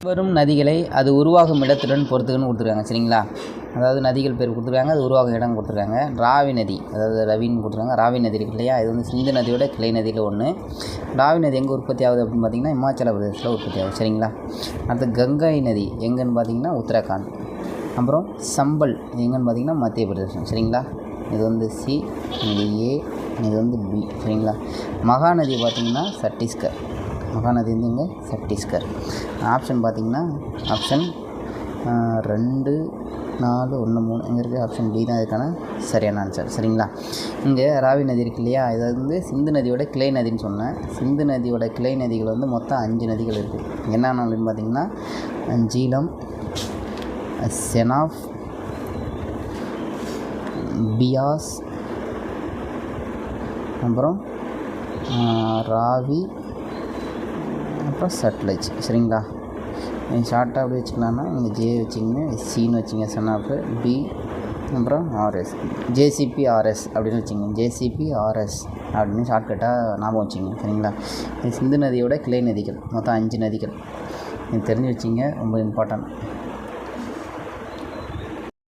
வரும் நதிகளை அது உருவாகும் இடத்துடன் பொறுத்துக்குன்னு கொடுத்துருக்காங்க. சரிங்களா? அதாவது நதிகள் பேர் கொடுத்துருக்காங்க, அது உருவாகும் இடம் கொடுத்துருக்காங்க. ராவி நதி, அதாவது ரவின்னு கொடுத்துருக்காங்க. ராவி நதி இருக்கு இல்லையா, இது வந்து சிந்து நதியோட கிளை நதியில் ஒன்று. ராவி நதி எங்கே உற்பத்தி ஆகுது அப்படின்னு பார்த்தீங்கன்னா இமாச்சல பிரதேசத்தில் உற்பத்தி ஆகுது. சரிங்களா? அடுத்து கங்கை நதி எங்கேன்னு பார்த்தீங்கன்னா உத்தரகாண்ட். அப்புறம் சம்பல் எங்கேன்னு பார்த்தீங்கன்னா மத்திய பிரதேசம். சரிங்களா? இது வந்து சி, இது ஏ, இது வந்து பி. சரிங்களா? மகாநதி பார்த்திங்கன்னா சத்தீஸ்கர். மகாநதி வந்து இங்கே சத்தீஸ்கர். ஆப்ஷன் பார்த்திங்கன்னா ஆப்ஷன் 2, 4, 1, 3 எங்கே இருக்குது? ஆப்ஷன் பி தான் இதுக்கான சரியான ஆன்சர். சரிங்களா? இங்கே ராவி நதி இருக்கு இல்லையா, இது வந்து சிந்து நதியோட கிளை நதின்னு சொன்னேன். சிந்து நதியோட கிளை நதிகள் வந்து மொத்தம் 5 நதிகள் இருக்குது. என்னென்ன அப்படின்னு பார்த்திங்கன்னா ஜீலம், செனாப், பியாஸ், அப்புறம் ராவி, அப்புறம் சட்லஜ். சரிங்களா? நீங்கள் ஷார்ட்டாக அப்படி வச்சுக்கலான்னா நீங்கள் ஜே வச்சிங்க, சின்னு வச்சிங்க செனாப்பு, பி, அப்புறம் ஆர்எஸ், ஜேசிபி ஆர்எஸ் அப்படின்னு வச்சிங்க. ஜேசிபி ஆர்எஸ் அப்படின்னு ஷார்ட்கட்டாக ஞாபகம் வச்சிங்க. சரிங்களா? இது சிந்து நதியோட கிளை நதிகள் மொத்தம் 5 நதிகள். நீங்கள் தெரிஞ்சு வச்சிங்க, ரொம்ப இம்பார்ட்டன்ட்.